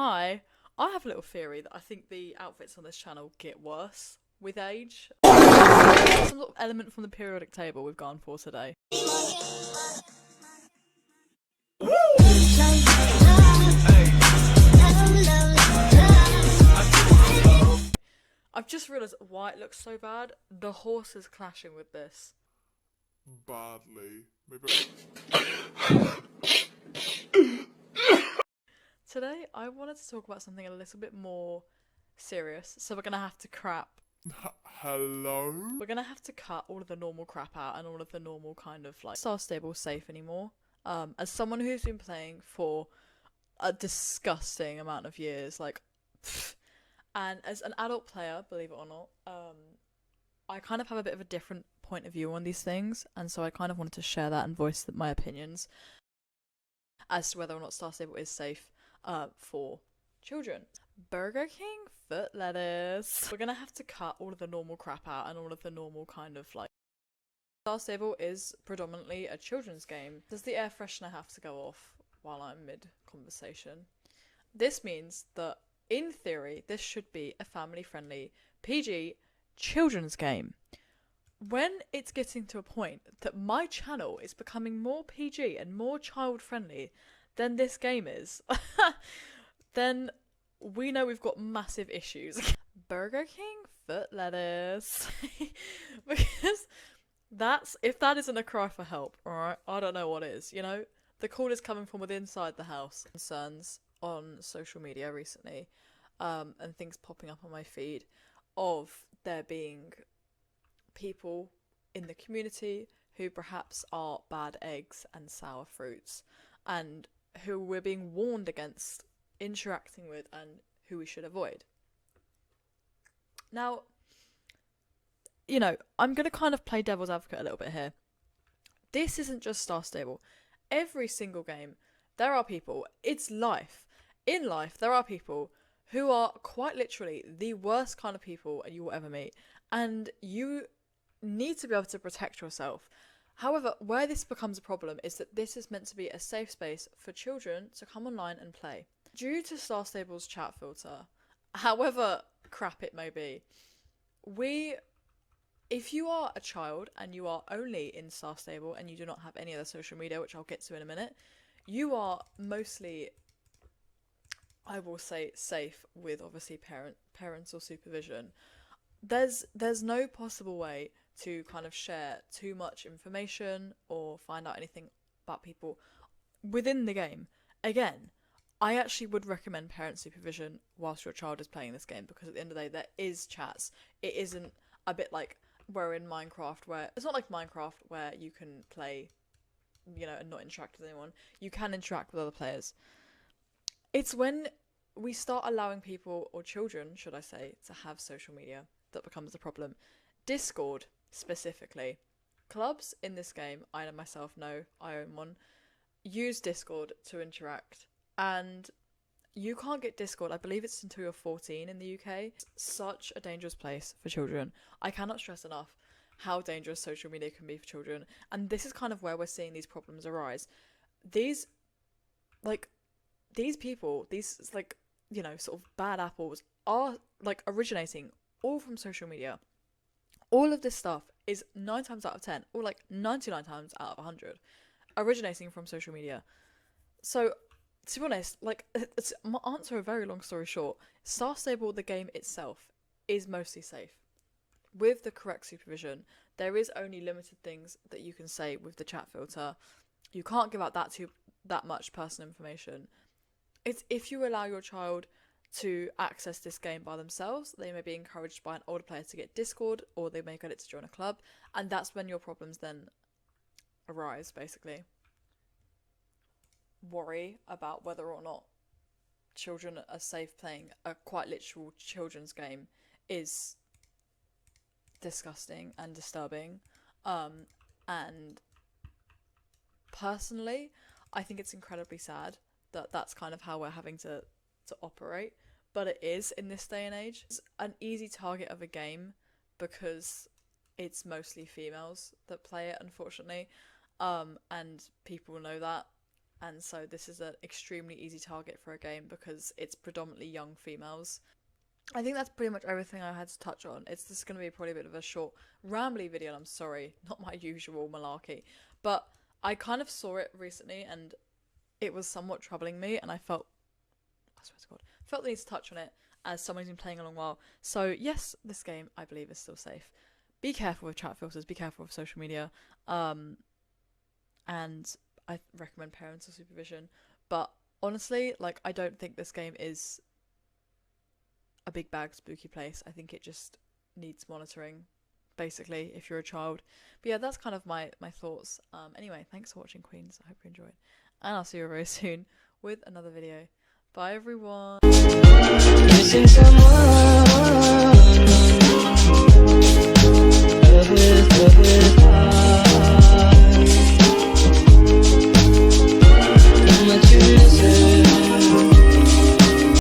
Hi, I have a little theory that I think the outfits on this channel get worse with age. Some sort of element from the periodic table we've gone for today. I've just realised why it looks so bad. The horse is clashing with this. Badly. Today, I wanted to talk about something a little bit more serious, so we're gonna have to Hello? We're gonna have to cut all of the normal crap out and all of the normal kind of like Star Stable safe anymore. As someone who's been playing for a disgusting amount of years, and as an adult player, believe it or not, I kind of have a bit of a different point of view on these things, and so I kind of wanted to share that and voice my opinions as to whether or not Star Stable is safe for children. Burger King foot lettuce. We're gonna have to cut all of the normal crap out and all of the normal kind of like. Star Stable is predominantly a children's game. Does the air freshener have to go off while I'm mid-conversation? This means that, in theory, this should be a family-friendly, PG, children's game. When it's getting to a point that my channel is becoming more PG and more child-friendly than this game is, then we know we've got massive issues. Burger King foot lettuce. Because if that isn't a cry for help, alright, I don't know what is, you know? The call is coming from within inside the house. Concerns on social media recently, and things popping up on my feed of there being people in the community who perhaps are bad eggs and sour fruits, and who we're being warned against interacting with and who we should avoid. Now, you know, I'm going to kind of play devil's advocate a little bit here. This isn't just Star Stable. Every single game, there are people, it's life. In life, there are people who are quite literally the worst kind of people you will ever meet, and you need to be able to protect yourself. However, where this becomes a problem is that this is meant to be a safe space for children to come online and play. Due to Star Stable's chat filter, however crap it may be, if you are a child and you are only in Star Stable and you do not have any other social media, which I'll get to in a minute, you are mostly, I will say, safe with obviously parental supervision. There's no possible way to kind of share too much information or find out anything about people within the game. Again, I actually would recommend parent supervision whilst your child is playing this game, because at the end of the day, there is chats. It isn't a bit like we're in Minecraft, where it's not like Minecraft where you can play, you know, and not interact with anyone. You can interact with other players. It's when we start allowing people, or children, should I say, to have social media that becomes a problem. Discord, specifically. Clubs in this game, I myself know, I own one, use Discord to interact. And you can't get Discord, I believe it's until you're 14 in the UK. It's such a dangerous place for children. I cannot stress enough how dangerous social media can be for children. And this is kind of where we're seeing these problems arise. These people, these, like, you know, sort of bad apples are, like, originating all from social media. All of this stuff is 9 times out of 10, or like 99 times out of 100, originating from social media. So, to be honest, like, my answer, a very long story short, Star Stable, the game itself, is mostly safe. With the correct supervision, there is only limited things that you can say with the chat filter. You can't give out that much personal information. It's if you allow your child to access this game by themselves, they may be encouraged by an older player to get Discord, or they may get it to join a club, and that's when your problems then arise, basically. Worry about whether or not children are safe playing a quite literal children's game is disgusting and disturbing. And personally, I think it's incredibly sad that that's kind of how we're having to operate, but it is in this day and age. It's an easy target of a game because it's mostly females that play it, unfortunately, and people know that. and so this is an extremely easy target for a game because it's predominantly young females. I think that's pretty much everything I had to touch on. It's just going to be probably a bit of a short, rambly video, and I'm sorry, not my usual malarkey. But I kind of saw it recently, and it was somewhat troubling me, and I felt, I swear to God, felt the need to touch on it as someone who's been playing a long while. So yes, this game, I believe, is still safe. Be careful with chat filters, be careful with social media, and I recommend parental supervision. But honestly, like, I don't think this game is a big bag spooky place. I think it just needs monitoring, basically, if you're a child. But yeah, that's kind of my thoughts. Anyway, thanks for watching, Queens. I hope you enjoyed, and I'll see you very soon with another video. Bye everyone.